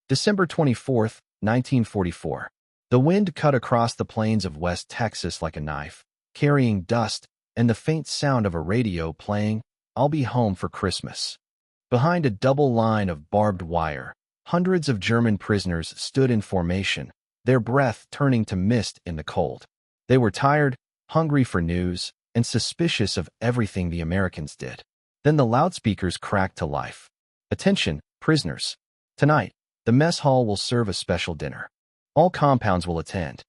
December 24th, 1944. The wind cut across the plains of West Texas like a knife, carrying dust and the faint sound of a radio playing, "I'll Be Home for Christmas." Behind a double line of barbed wire, hundreds of German prisoners stood in formation, their breath turning to mist in the cold. They were tired, hungry for news, and suspicious of everything the Americans did. Then the loudspeakers cracked to life. "Attention, prisoners. Tonight, the mess hall will serve a special dinner. All compounds will attend."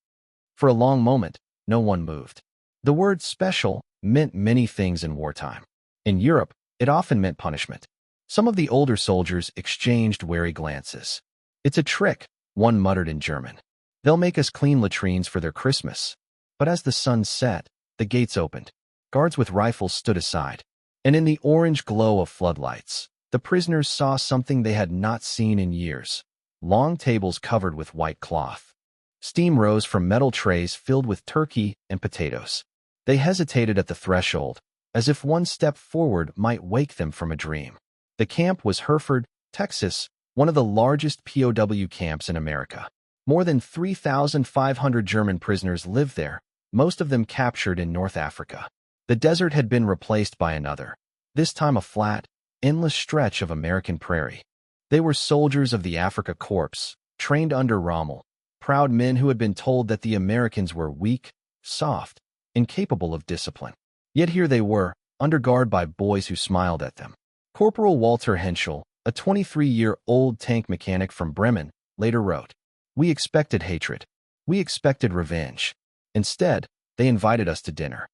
For a long moment, no one moved. The word special meant many things in wartime. In Europe, it often meant punishment. Some of the older soldiers exchanged wary glances. "It's a trick," one muttered in German. "They'll make us clean latrines for their Christmas." But as the sun set, the gates opened. Guards with rifles stood aside. And in the orange glow of floodlights, the prisoners saw something they had not seen in years. Long tables covered with white cloth. Steam rose from metal trays filled with turkey and potatoes. They hesitated at the threshold, as if one step forward might wake them from a dream. The camp was Hereford, Texas, one of the largest POW camps in America. More than 3,500 German prisoners lived there, most of them captured in North Africa. The desert had been replaced by another, this time a flat, endless stretch of American prairie. They were soldiers of the Afrika Korps, trained under Rommel, proud men who had been told that the Americans were weak, soft, incapable of discipline. Yet here they were, under guard by boys who smiled at them. Corporal Walter Henschel, a 23-year-old tank mechanic from Bremen, later wrote, "We expected hatred. We expected revenge. Instead, they invited us to dinner."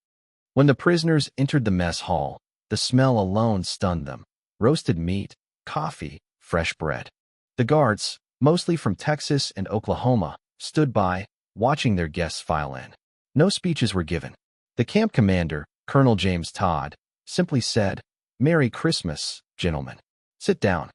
When the prisoners entered the mess hall, the smell alone stunned them. Roasted meat, coffee, fresh bread. The guards, mostly from Texas and Oklahoma, stood by, watching their guests file in. No speeches were given. The camp commander, Colonel James Todd, simply said, "Merry Christmas, gentlemen. Sit down."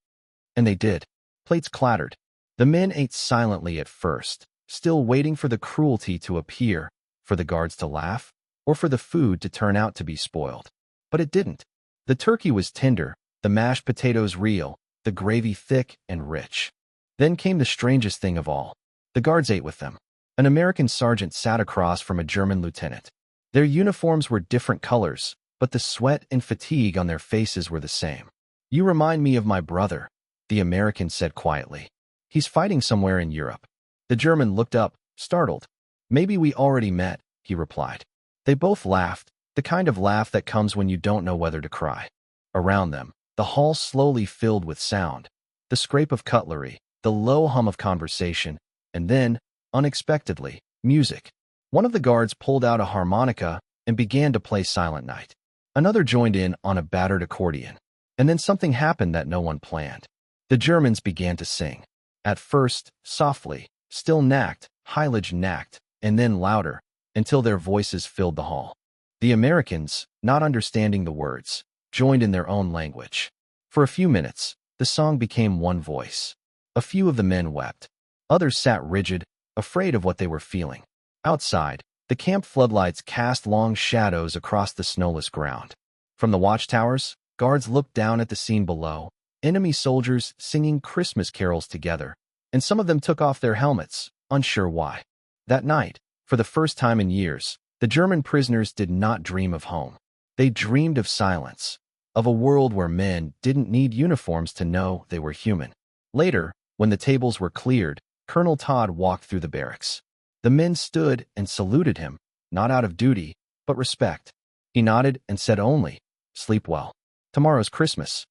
And they did. Plates clattered. The men ate silently at first, still waiting for the cruelty to appear, for the guards to laugh, or for the food to turn out to be spoiled. But it didn't. The turkey was tender, the mashed potatoes real, the gravy thick and rich. Then came the strangest thing of all. The guards ate with them. An American sergeant sat across from a German lieutenant. Their uniforms were different colors, but the sweat and fatigue on their faces were the same. "You remind me of my brother," the American said quietly. "He's fighting somewhere in Europe." The German looked up, startled. "Maybe we already met," he replied. They both laughed, the kind of laugh that comes when you don't know whether to cry. Around them, the hall slowly filled with sound, the scrape of cutlery, the low hum of conversation, and then, unexpectedly, music. One of the guards pulled out a harmonica and began to play Silent Night. Another joined in on a battered accordion. And then something happened that no one planned. The Germans began to sing. At first, softly, still knacked, Heilige Nacht, and then louder, until their voices filled the hall. The Americans, not understanding the words, joined in their own language. For a few minutes, the song became one voice. A few of the men wept. Others sat rigid, afraid of what they were feeling. Outside, the camp floodlights cast long shadows across the snowless ground. From the watchtowers, guards looked down at the scene below, enemy soldiers singing Christmas carols together, and some of them took off their helmets, unsure why. That night, for the first time in years, the German prisoners did not dream of home. They dreamed of silence, of a world where men didn't need uniforms to know they were human. Later, when the tables were cleared, Colonel Todd walked through the barracks. The men stood and saluted him, not out of duty, but respect. He nodded and said only, "Sleep well. Tomorrow's Christmas."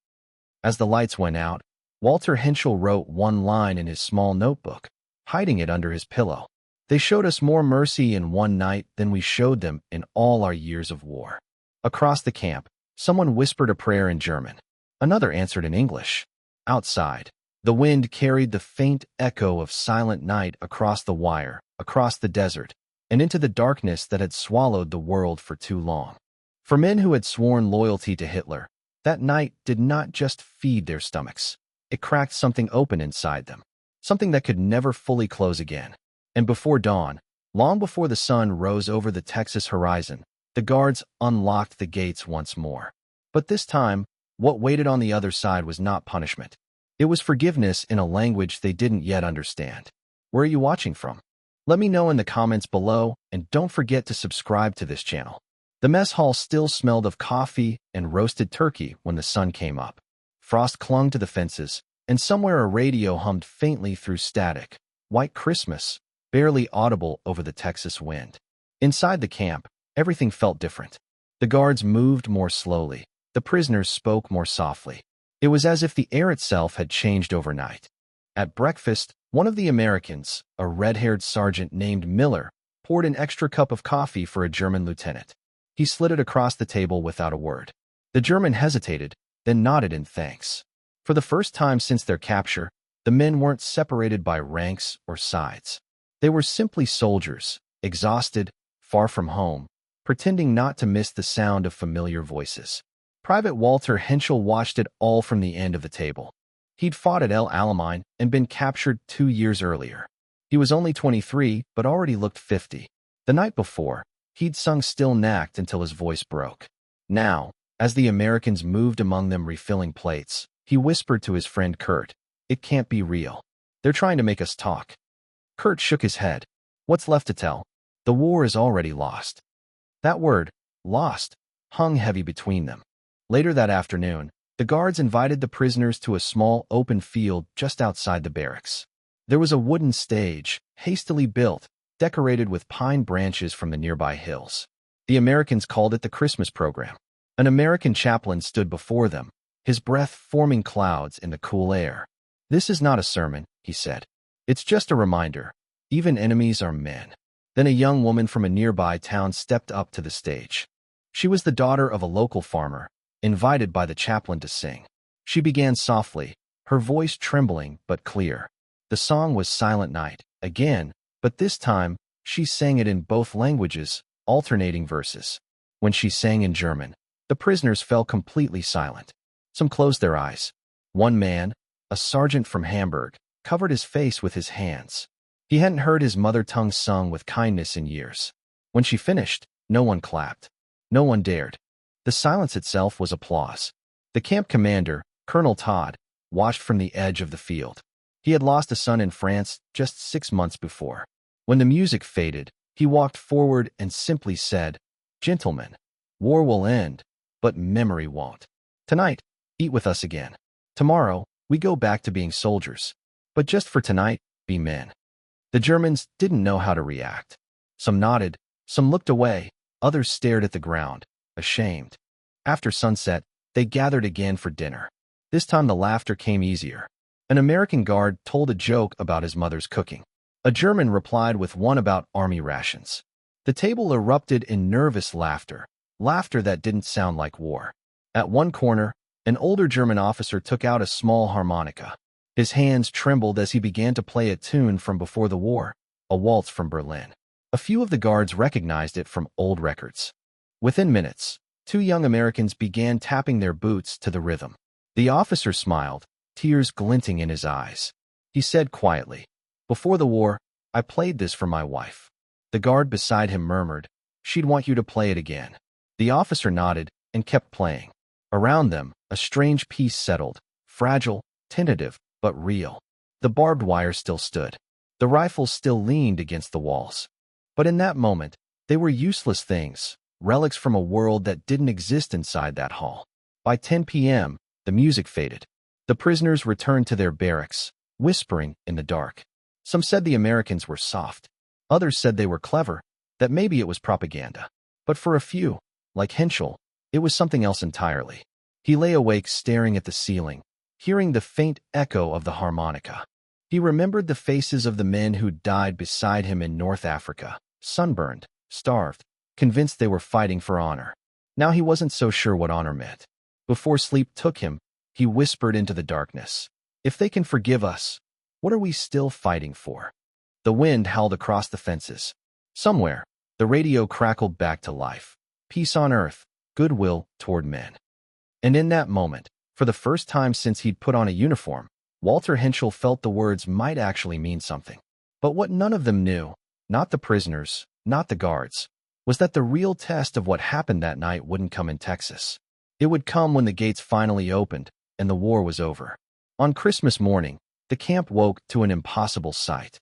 As the lights went out, Walter Henschel wrote one line in his small notebook, hiding it under his pillow. "They showed us more mercy in one night than we showed them in all our years of war." Across the camp, someone whispered a prayer in German. Another answered in English. Outside, the wind carried the faint echo of Silent Night across the wire, across the desert, and into the darkness that had swallowed the world for too long. For men who had sworn loyalty to Hitler, that night did not just feed their stomachs. It cracked something open inside them, something that could never fully close again. And before dawn, long before the sun rose over the Texas horizon, the guards unlocked the gates once more. But this time, what waited on the other side was not punishment. It was forgiveness in a language they didn't yet understand. Where are you watching from? Let me know in the comments below, and don't forget to subscribe to this channel. The mess hall still smelled of coffee and roasted turkey when the sun came up. Frost clung to the fences, and somewhere a radio hummed faintly through static. White Christmas, barely audible over the Texas wind. Inside the camp, everything felt different. The guards moved more slowly. The prisoners spoke more softly. It was as if the air itself had changed overnight. At breakfast, one of the Americans, a red-haired sergeant named Miller, poured an extra cup of coffee for a German lieutenant. He slid it across the table without a word. The German hesitated, then nodded in thanks. For the first time since their capture, the men weren't separated by ranks or sides. They were simply soldiers, exhausted, far from home, pretending not to miss the sound of familiar voices. Private Walter Henschel watched it all from the end of the table. He'd fought at El Alamein and been captured 2 years earlier. He was only 23, but already looked 50. The night before, he'd sung Still Nacht until his voice broke. Now, as the Americans moved among them refilling plates, he whispered to his friend Kurt, "It can't be real. They're trying to make us talk." Kurt shook his head. "What's left to tell? The war is already lost." That word, lost, hung heavy between them. Later that afternoon, the guards invited the prisoners to a small open field just outside the barracks. There was a wooden stage, hastily built, decorated with pine branches from the nearby hills. The Americans called it the Christmas program. An American chaplain stood before them, his breath forming clouds in the cool air. "This is not a sermon," he said. "It's just a reminder. Even enemies are men." Then a young woman from a nearby town stepped up to the stage. She was the daughter of a local farmer, invited by the chaplain to sing. She began softly, her voice trembling but clear. The song was Silent Night, again, but this time, she sang it in both languages, alternating verses. When she sang in German, the prisoners fell completely silent. Some closed their eyes. One man, a sergeant from Hamburg, covered his face with his hands. He hadn't heard his mother tongue sung with kindness in years. When she finished, no one clapped. No one dared. The silence itself was applause. The camp commander, Colonel Todd, watched from the edge of the field. He had lost a son in France just 6 months before. When the music faded, he walked forward and simply said, "Gentlemen, war will end, but memory won't. Tonight, eat with us again. Tomorrow, we go back to being soldiers. But just for tonight, be men." The Germans didn't know how to react. Some nodded, some looked away, others stared at the ground, ashamed. After sunset, they gathered again for dinner. This time the laughter came easier. An American guard told a joke about his mother's cooking. A German replied with one about army rations. The table erupted in nervous laughter, laughter that didn't sound like war. At one corner, an older German officer took out a small harmonica. His hands trembled as he began to play a tune from before the war, a waltz from Berlin. A few of the guards recognized it from old records. Within minutes, 2 young Americans began tapping their boots to the rhythm. The officer smiled, tears glinting in his eyes. He said quietly, "Before the war, I played this for my wife." The guard beside him murmured, "She'd want you to play it again." The officer nodded and kept playing. Around them, a strange peace settled, fragile, tentative, but real. The barbed wire still stood. The rifles still leaned against the walls. But in that moment, they were useless things, relics from a world that didn't exist inside that hall. By 10 p.m., the music faded. The prisoners returned to their barracks, whispering in the dark. Some said the Americans were soft. Others said they were clever, that maybe it was propaganda. But for a few, like Henschel, it was something else entirely. He lay awake staring at the ceiling, hearing the faint echo of the harmonica. He remembered the faces of the men who'd died beside him in North Africa, sunburned, starved, convinced they were fighting for honor. Now he wasn't so sure what honor meant. Before sleep took him, he whispered into the darkness, "If they can forgive us, what are we still fighting for?" The wind howled across the fences. Somewhere, the radio crackled back to life. Peace on earth, goodwill toward men. And in that moment, for the first time since he'd put on a uniform, Walter Henschel felt the words might actually mean something. But what none of them knew, not the prisoners, not the guards, was that the real test of what happened that night wouldn't come in Texas. It would come when the gates finally opened and the war was over. On Christmas morning, the camp woke to an impossible sight.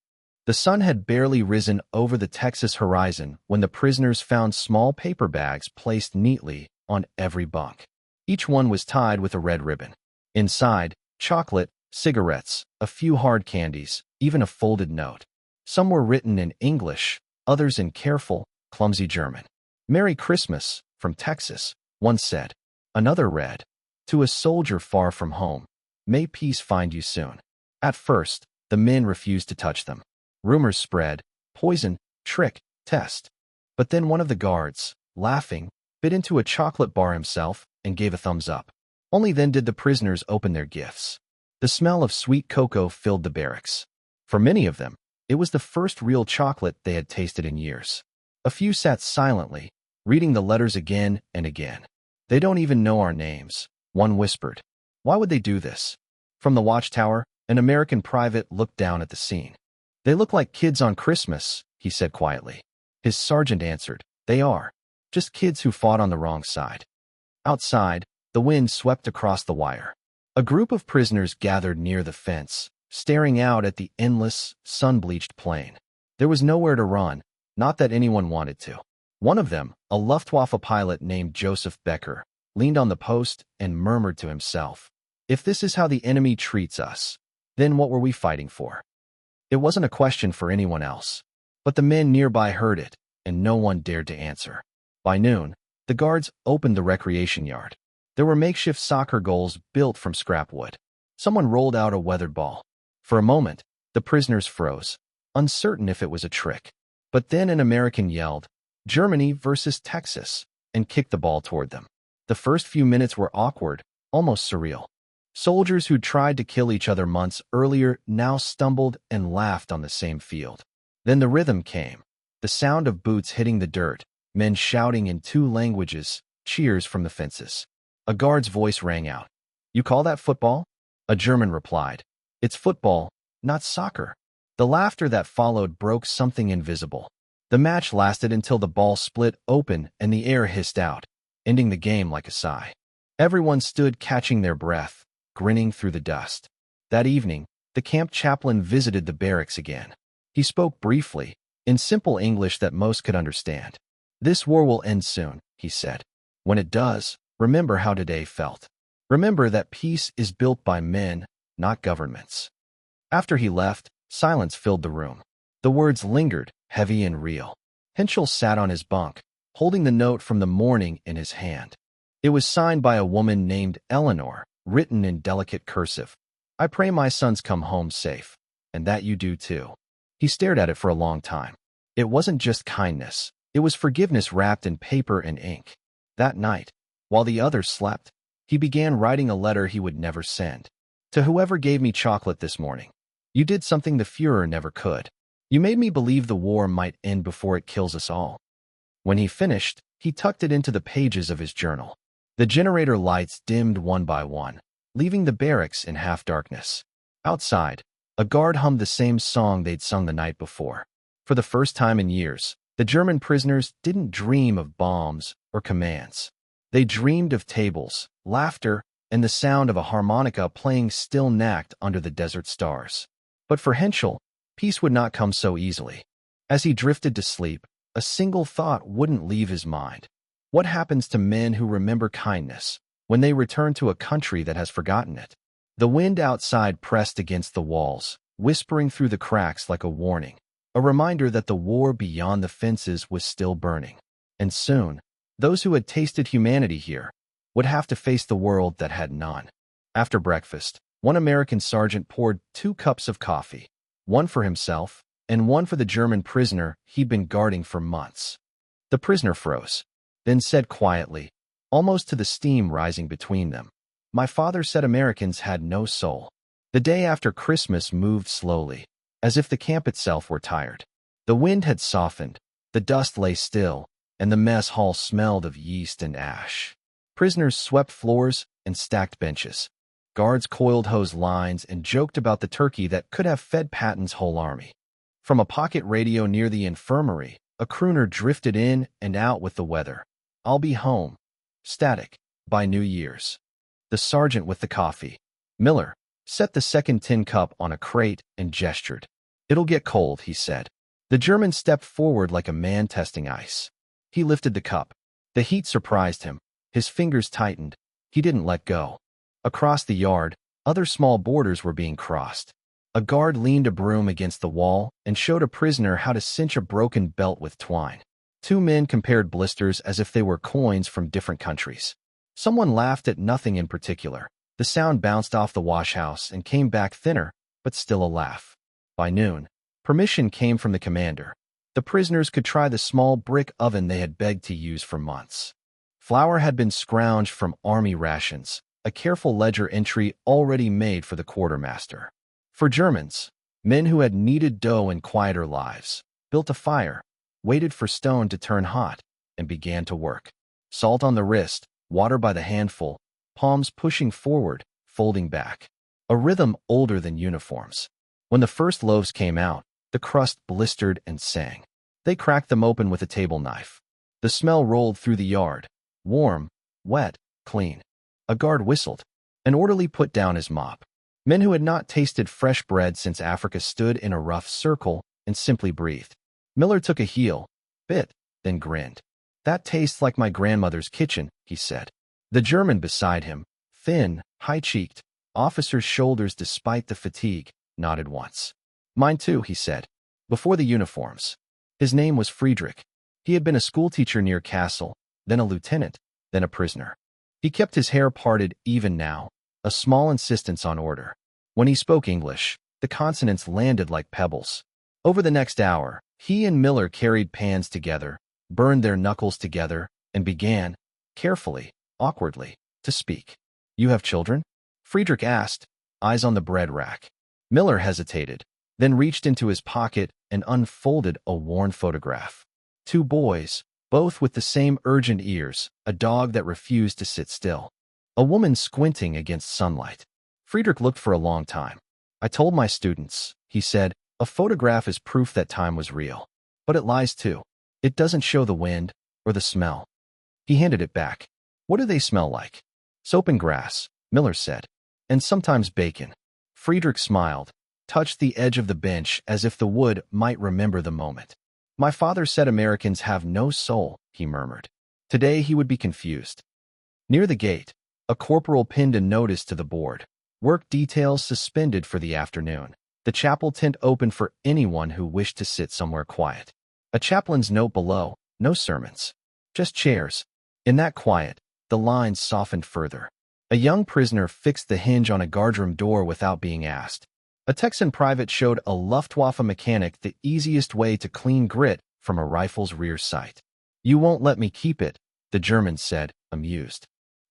The sun had barely risen over the Texas horizon when the prisoners found small paper bags placed neatly on every bunk. Each one was tied with a red ribbon. Inside, chocolate, cigarettes, a few hard candies, even a folded note. Some were written in English, others in careful, clumsy German. "Merry Christmas, from Texas," one said. Another read, "To a soldier far from home. May peace find you soon." At first, the men refused to touch them. Rumors spread, poison, trick, test. But then one of the guards, laughing, bit into a chocolate bar himself and gave a thumbs up. Only then did the prisoners open their gifts. The smell of sweet cocoa filled the barracks. For many of them, it was the first real chocolate they had tasted in years. A few sat silently, reading the letters again and again. "They don't even know our names," one whispered. "Why would they do this?" From the watchtower, an American private looked down at the scene. "They look like kids on Christmas," he said quietly. His sergeant answered, "They are. Just kids who fought on the wrong side." Outside, the wind swept across the wire. A group of prisoners gathered near the fence, staring out at the endless, sun-bleached plain. There was nowhere to run, not that anyone wanted to. One of them, a Luftwaffe pilot named Joseph Becker, leaned on the post and murmured to himself, "If this is how the enemy treats us, then what were we fighting for?" It wasn't a question for anyone else, but the men nearby heard it, and no one dared to answer. By noon, the guards opened the recreation yard. There were makeshift soccer goals built from scrap wood. Someone rolled out a weathered ball. For a moment, the prisoners froze, uncertain if it was a trick. But then an American yelled, "Germany versus Texas," and kicked the ball toward them. The first few minutes were awkward, almost surreal. Soldiers who tried to kill each other months earlier now stumbled and laughed on the same field. Then the rhythm came, the sound of boots hitting the dirt, men shouting in two languages, cheers from the fences. A guard's voice rang out. "You call that football?" A German replied, "It's football, not soccer." The laughter that followed broke something invisible. The match lasted until the ball split open and the air hissed out, ending the game like a sigh. Everyone stood catching their breath, grinning through the dust. That evening, the camp chaplain visited the barracks again. He spoke briefly, in simple English that most could understand. "This war will end soon," he said. "When it does, remember how today felt. Remember that peace is built by men, not governments." After he left, silence filled the room. The words lingered, heavy and real. Henschel sat on his bunk, holding the note from the morning in his hand. It was signed by a woman named Eleanor, written in delicate cursive. "I pray my sons come home safe, and that you do too." He stared at it for a long time. It wasn't just kindness. It was forgiveness wrapped in paper and ink. That night, while the others slept, he began writing a letter he would never send. "To whoever gave me chocolate this morning. You did something the Führer never could. You made me believe the war might end before it kills us all." When he finished, he tucked it into the pages of his journal. The generator lights dimmed one by one, leaving the barracks in half-darkness. Outside, a guard hummed the same song they'd sung the night before. For the first time in years, the German prisoners didn't dream of bombs or commands. They dreamed of tables, laughter, and the sound of a harmonica playing still-nacked under the desert stars. But for Henschel, peace would not come so easily. As he drifted to sleep, a single thought wouldn't leave his mind. What happens to men who remember kindness when they return to a country that has forgotten it? The wind outside pressed against the walls, whispering through the cracks like a warning, a reminder that the war beyond the fences was still burning. And soon, those who had tasted humanity here would have to face the world that had none. After breakfast, one American sergeant poured 2 cups of coffee, one for himself and one for the German prisoner he'd been guarding for months. The prisoner froze, then said quietly, almost to the steam rising between them, "My father said Americans had no soul." The day after Christmas moved slowly, as if the camp itself were tired. The wind had softened, the dust lay still, and the mess hall smelled of yeast and ash. Prisoners swept floors and stacked benches. Guards coiled hose lines and joked about the turkey that could have fed Patton's whole army. From a pocket radio near the infirmary, a crooner drifted in and out with the weather. "I'll be home, static, by New Year's." The sergeant with the coffee, "Miller, set the second tin cup on a crate, and gestured. "It'll get cold," he said. The German stepped forward like a man testing ice. He lifted the cup. The heat surprised him. His fingers tightened. He didn't let go. Across the yard, other small borders were being crossed. A guard leaned a broom against the wall and showed a prisoner how to cinch a broken belt with twine. Two men compared blisters as if they were coins from different countries. Someone laughed at nothing in particular. The sound bounced off the washhouse and came back thinner, but still a laugh. By noon, permission came from the commander. The prisoners could try the small brick oven they had begged to use for months. Flour had been scrounged from army rations, a careful ledger entry already made for the quartermaster. For Germans, men who had kneaded dough in quieter lives, built a fire, waited for stone to turn hot, and began to work. Salt on the wrist, water by the handful, palms pushing forward, folding back. A rhythm older than uniforms. When the first loaves came out, the crust blistered and sang. They cracked them open with a table knife. The smell rolled through the yard. Warm, wet, clean. A guard whistled. An orderly put down his mop. Men who had not tasted fresh bread since Africa stood in a rough circle and simply breathed. Miller took a heel, bit, then grinned. "That tastes like my grandmother's kitchen," he said. The German beside him, thin, high-cheeked, officer's shoulders despite the fatigue, nodded once. "Mine too," he said. "Before the uniforms." His name was Friedrich. He had been a schoolteacher near Kassel, then a lieutenant, then a prisoner. He kept his hair parted even now, a small insistence on order. When he spoke English, the consonants landed like pebbles. Over the next hour, he and Miller carried pans together, burned their knuckles together, and began, carefully, awkwardly, to speak. "You have children?" Friedrich asked, eyes on the bread rack. Miller hesitated, then reached into his pocket and unfolded a worn photograph. Two boys, both with the same urgent ears, a dog that refused to sit still. A woman squinting against sunlight. Friedrich looked for a long time. "I told my students," he said, "a photograph is proof that time was real. But it lies too. It doesn't show the wind or the smell." He handed it back. "What do they smell like?" "Soap and grass," Miller said. "And sometimes bacon." Friedrich smiled, touched the edge of the bench as if the wood might remember the moment. "My father said Americans have no soul," he murmured. Today he would be confused. Near the gate, a corporal pinned a notice to the board. Work details suspended for the afternoon. The chapel tent open for anyone who wished to sit somewhere quiet. A chaplain's note below, no sermons. Just chairs. In that quiet, the lines softened further. A young prisoner fixed the hinge on a guardroom door without being asked. A Texan private showed a Luftwaffe mechanic the easiest way to clean grit from a rifle's rear sight. "You won't let me keep it," the German said, amused.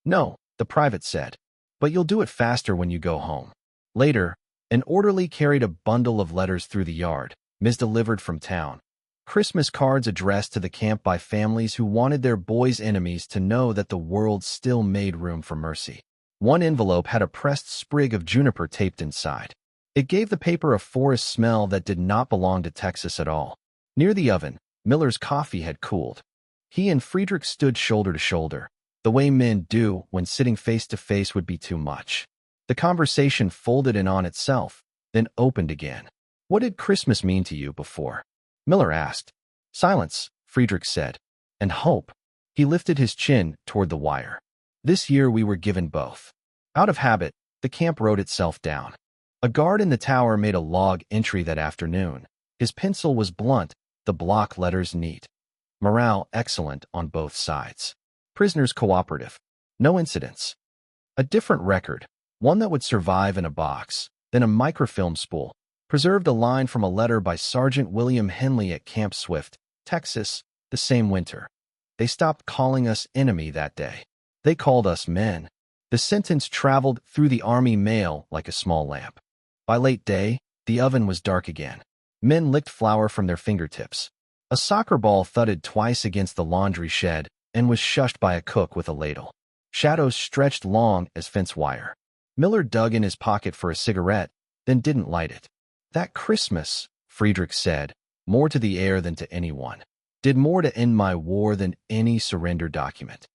"No," the private said, "but you'll do it faster when you go home." Later, an orderly carried a bundle of letters through the yard, misdelivered from town. Christmas cards addressed to the camp by families who wanted their boys' enemies to know that the world still made room for mercy. One envelope had a pressed sprig of juniper taped inside. It gave the paper a forest smell that did not belong to Texas at all. Near the oven, Miller's coffee had cooled. He and Friedrich stood shoulder to shoulder, the way men do when sitting face to face would be too much. The conversation folded in on itself, then opened again. "What did Christmas mean to you before?" Miller asked. "Silence," Friedrich said. "And hope." He lifted his chin toward the wire. "This year we were given both." Out of habit, the camp wrote itself down. A guard in the tower made a log entry that afternoon. His pencil was blunt, the block letters neat. Morale excellent on both sides. Prisoners cooperative. No incidents. A different record, one that would survive in a box, then a microfilm spool, preserved a line from a letter by Sergeant William Henley at Camp Swift, Texas, the same winter. "They stopped calling us enemy that day. They called us men." The sentence traveled through the army mail like a small lamp. By late day, the oven was dark again. Men licked flour from their fingertips. A soccer ball thudded twice against the laundry shed and was shushed by a cook with a ladle. Shadows stretched long as fence wire. Miller dug in his pocket for a cigarette, then didn't light it. "That Christmas," Friedrich said, more to the air than to anyone, "did more to end my war than any surrender document."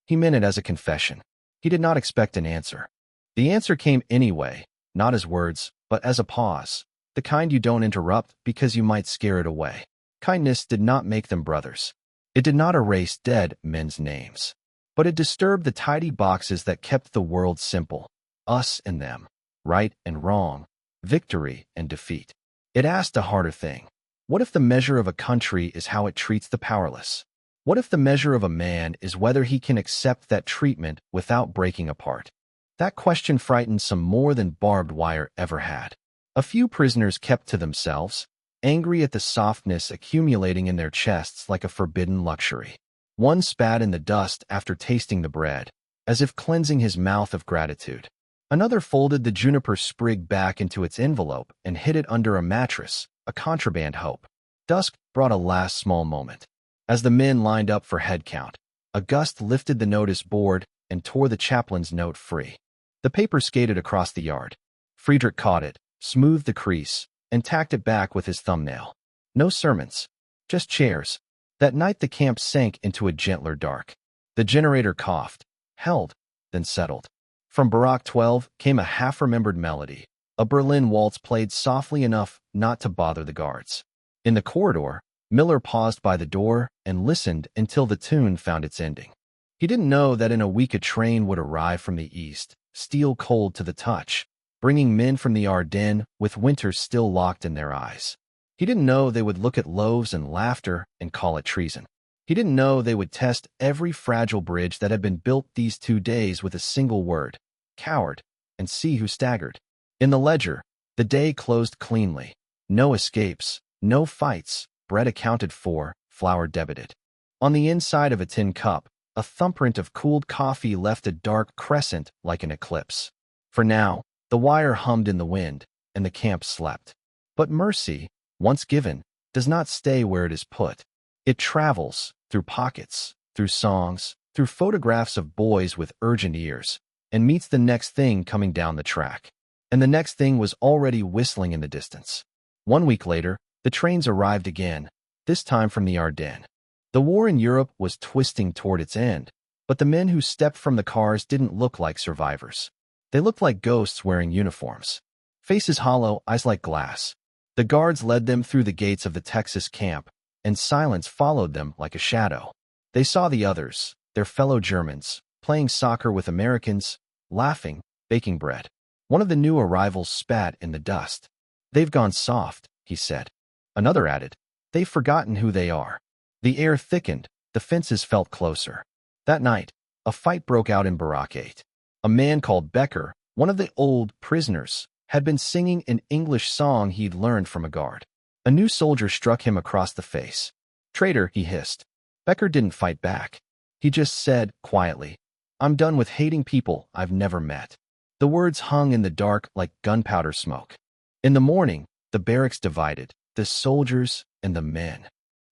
He meant it as a confession. He did not expect an answer. The answer came anyway, not as words, but as a pause, the kind you don't interrupt because you might scare it away. Kindness did not make them brothers. It did not erase dead men's names, but it disturbed the tidy boxes that kept the world simple, us and them, right and wrong, victory and defeat. It asked a harder thing. What if the measure of a country is how it treats the powerless? What if the measure of a man is whether he can accept that treatment without breaking apart? That question frightened some more than barbed wire ever had. A few prisoners kept to themselves, angry at the softness accumulating in their chests like a forbidden luxury. One spat in the dust after tasting the bread, as if cleansing his mouth of gratitude. Another folded the juniper sprig back into its envelope and hid it under a mattress, a contraband hope. Dusk brought a last small moment. As the men lined up for head count, a gust lifted the notice board and tore the chaplain's note free. The paper skated across the yard. Friedrich caught it, smoothed the crease, and tacked it back with his thumbnail. No sermons, just chairs. That night the camp sank into a gentler dark. The generator coughed, held, then settled. From Baroque 12 came a half-remembered melody, a Berlin waltz played softly enough not to bother the guards. In the corridor, Miller paused by the door and listened until the tune found its ending. He didn't know that in a week a train would arrive from the east, steel cold to the touch, bringing men from the Ardennes with winter still locked in their eyes. He didn't know they would look at loaves and laughter and call it treason. He didn't know they would test every fragile bridge that had been built these 2 days with a single word, coward, and see who staggered. In the ledger, the day closed cleanly. No escapes, no fights, bread accounted for, flour debited. On the inside of a tin cup, a thumbprint of cooled coffee left a dark crescent like an eclipse. For now, the wire hummed in the wind, and the camp slept. But mercy, once given, does not stay where it is put. It travels, through pockets, through songs, through photographs of boys with urgent ears, and meets the next thing coming down the track. And the next thing was already whistling in the distance. 1 week later, the trains arrived again, this time from the Ardennes. The war in Europe was twisting toward its end, but the men who stepped from the cars didn't look like survivors. They looked like ghosts wearing uniforms. Faces hollow, eyes like glass. The guards led them through the gates of the Texas camp, and silence followed them like a shadow. They saw the others, their fellow Germans, playing soccer with Americans, laughing, baking bread. One of the new arrivals spat in the dust. "They've gone soft," he said. Another added, "They've forgotten who they are." The air thickened, the fences felt closer. That night, a fight broke out in Baroque 8. A man called Becker, one of the old prisoners, had been singing an English song he'd learned from a guard. A new soldier struck him across the face. "Traitor," he hissed. Becker didn't fight back. He just said, quietly, "I'm done with hating people I've never met." The words hung in the dark like gunpowder smoke. In the morning, the barracks divided, the soldiers and the men.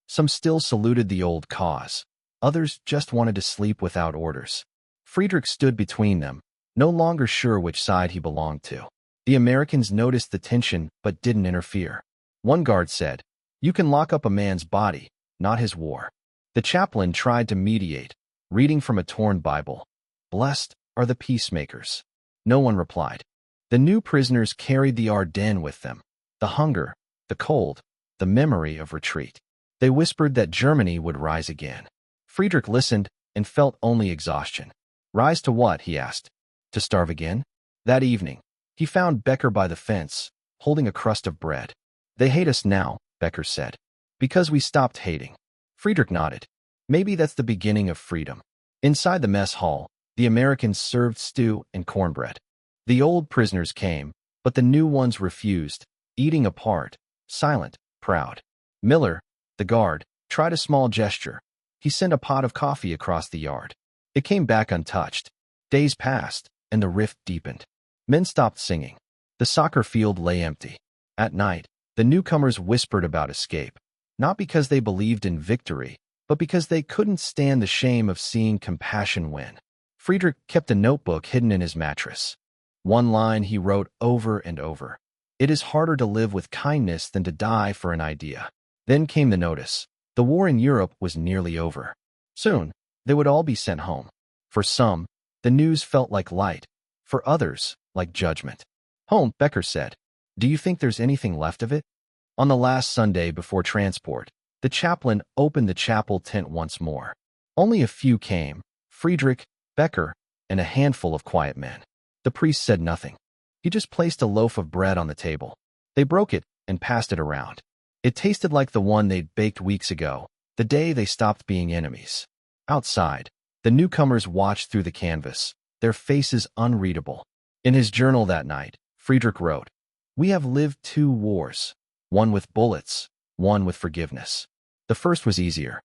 Some still saluted the old cause. Others just wanted to sleep without orders. Friedrich stood between them, no longer sure which side he belonged to. The Americans noticed the tension but didn't interfere. One guard said, "You can lock up a man's body, not his war." The chaplain tried to mediate, reading from a torn Bible. "Blessed are the peacemakers." No one replied. The new prisoners carried the Ardennes with them, the hunger, the cold, the memory of retreat. They whispered that Germany would rise again. Friedrich listened and felt only exhaustion. "Rise to what?" he asked. "To starve again?" That evening, he found Becker by the fence, holding a crust of bread. "They hate us now," Becker said. "Because we stopped hating." Friedrich nodded. Maybe that's the beginning of freedom. Inside the mess hall, the Americans served stew and cornbread. The old prisoners came, but the new ones refused, eating apart, silent, proud. Miller, the guard, tried a small gesture. He sent a pot of coffee across the yard. It came back untouched. Days passed, and the rift deepened. Men stopped singing. The soccer field lay empty. At night, the newcomers whispered about escape, not because they believed in victory, but because they couldn't stand the shame of seeing compassion win. Friedrich kept a notebook hidden in his mattress. One line he wrote over and over. "It is harder to live with kindness than to die for an idea." Then came the notice. The war in Europe was nearly over. Soon, they would all be sent home. For some, the news felt like light. For others, like judgment. Home, Becker said. Do you think there's anything left of it? On the last Sunday before transport, the chaplain opened the chapel tent once more. Only a few came, Friedrich, Becker, and a handful of quiet men. The priest said nothing. He just placed a loaf of bread on the table. They broke it and passed it around. It tasted like the one they'd baked weeks ago, the day they stopped being enemies. Outside, the newcomers watched through the canvas, their faces unreadable. In his journal that night, Friedrich wrote, "We have lived 2 wars, one with bullets, one with forgiveness. The first was easier."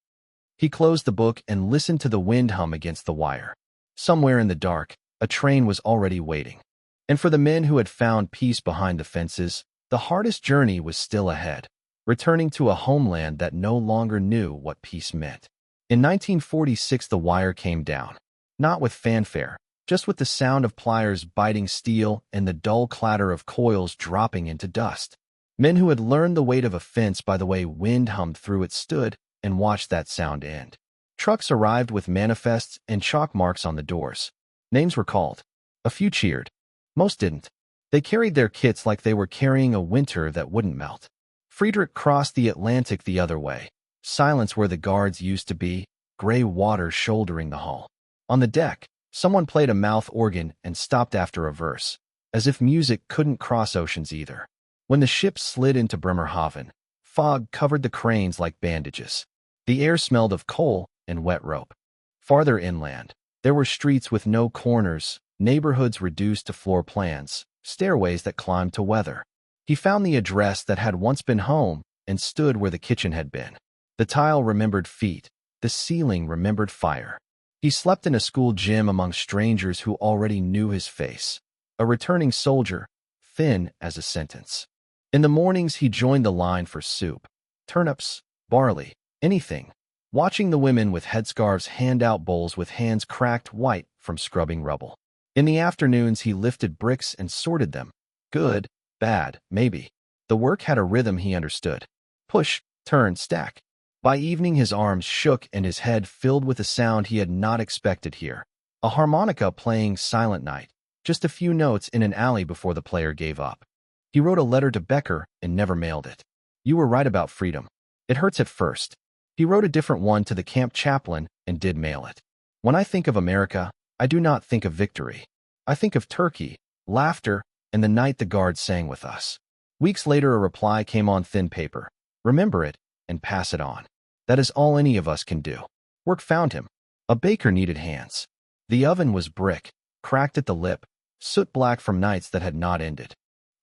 He closed the book and listened to the wind hum against the wire. Somewhere in the dark, a train was already waiting. And for the men who had found peace behind the fences, the hardest journey was still ahead, returning to a homeland that no longer knew what peace meant. In 1946, the wire came down, not with fanfare, just with the sound of pliers biting steel and the dull clatter of coils dropping into dust. Men who had learned the weight of a fence by the way wind hummed through it stood and watched that sound end. Trucks arrived with manifests and chalk marks on the doors. Names were called. A few cheered. Most didn't. They carried their kits like they were carrying a winter that wouldn't melt. Friedrich crossed the Atlantic the other way. Silence where the guards used to be, gray water shouldering the hull. On the deck, someone played a mouth organ and stopped after a verse, as if music couldn't cross oceans either. When the ship slid into Bremerhaven, fog covered the cranes like bandages. The air smelled of coal and wet rope. Farther inland, there were streets with no corners, neighborhoods reduced to floor plans, stairways that climbed to weather. He found the address that had once been home and stood where the kitchen had been. The tile remembered feet, the ceiling remembered fire. He slept in a school gym among strangers who already knew his face. A returning soldier, thin as a sentence. In the mornings he joined the line for soup, turnips, barley, anything, watching the women with headscarves hand out bowls with hands cracked white from scrubbing rubble. In the afternoons he lifted bricks and sorted them. Good, bad, maybe. The work had a rhythm he understood. Push, turn, stack. By evening his arms shook and his head filled with a sound he had not expected here. A harmonica playing Silent Night, just a few notes in an alley before the player gave up. He wrote a letter to Becker and never mailed it. You were right about freedom. It hurts at first. He wrote a different one to the camp chaplain and did mail it. When I think of America, I do not think of victory. I think of turkey, laughter, and the night the guards sang with us. Weeks later a reply came on thin paper. Remember it and pass it on. That is all any of us can do. Work found him. A baker needed hands. The oven was brick, cracked at the lip, soot black from nights that had not ended.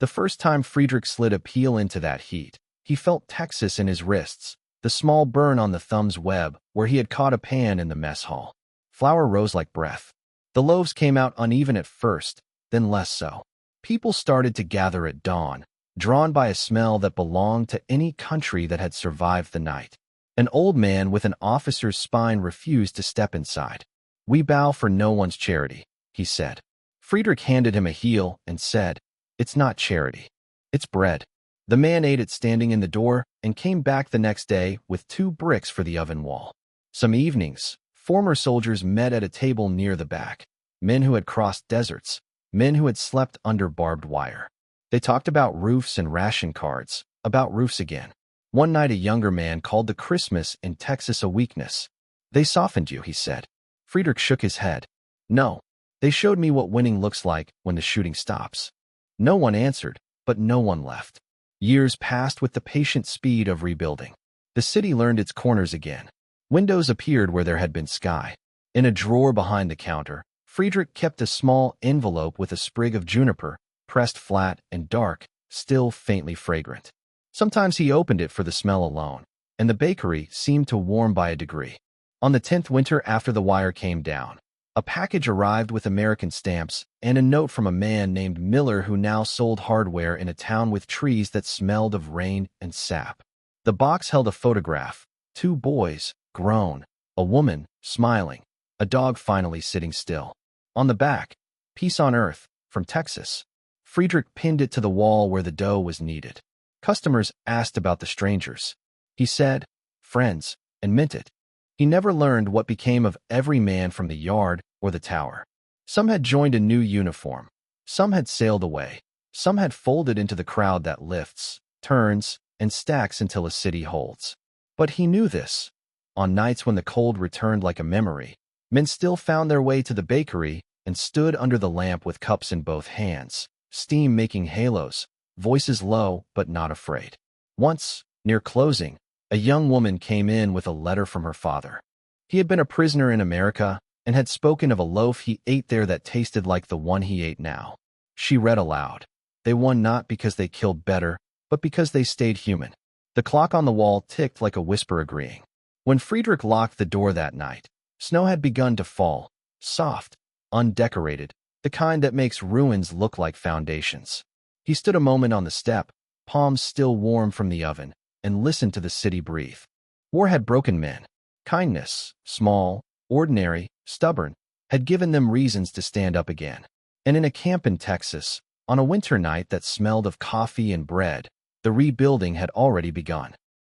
The first time Friedrich slid a peel into that heat, he felt Texas in his wrists, the small burn on the thumb's web where he had caught a pan in the mess hall. Flour rose like breath. The loaves came out uneven at first, then less so. People started to gather at dawn, drawn by a smell that belonged to any country that had survived the night. An old man with an officer's spine refused to step inside. We bow for no one's charity, he said. Friedrich handed him a heel and said, It's not charity. It's bread. The man ate it standing in the door and came back the next day with 2 bricks for the oven wall. Some evenings, former soldiers met at a table near the back. Men who had crossed deserts, men who had slept under barbed wire. They talked about roofs and ration cards, about roofs again. One night a younger man called the Christmas in Texas a weakness. They softened you, he said. Friedrich shook his head. No, they showed me what winning looks like when the shooting stops. No one answered, but no one left. Years passed with the patient speed of rebuilding. The city learned its corners again. Windows appeared where there had been sky. In a drawer behind the counter, Friedrich kept a small envelope with a sprig of juniper, pressed flat and dark, still faintly fragrant. Sometimes he opened it for the smell alone, and the bakery seemed to warm by a degree. On the 10th winter after the wire came down, a package arrived with American stamps and a note from a man named Miller who now sold hardware in a town with trees that smelled of rain and sap. The box held a photograph, 2 boys, grown, a woman, smiling, a dog finally sitting still. On the back, Peace on Earth, from Texas. Friedrich pinned it to the wall where the dough was kneaded. Customers asked about the strangers. He said, friends, and meant it. He never learned what became of every man from the yard or the tower. Some had joined a new uniform. Some had sailed away. Some had folded into the crowd that lifts, turns, and stacks until a city holds. But he knew this. On nights when the cold returned like a memory, men still found their way to the bakery and stood under the lamp with cups in both hands, steam making halos, voices low but not afraid. Once, near closing, a young woman came in with a letter from her father. He had been a prisoner in America and had spoken of a loaf he ate there that tasted like the one he ate now. She read aloud. They won not because they killed better, but because they stayed human. The clock on the wall ticked like a whisper agreeing. When Friedrich locked the door that night, snow had begun to fall, soft, undecorated, the kind that makes ruins look like foundations. He stood a moment on the step, palms still warm from the oven, and listened to the city breathe. War had broken men. Kindness, small, ordinary, stubborn, had given them reasons to stand up again. And in a camp in Texas, on a winter night that smelled of coffee and bread, the rebuilding had already begun.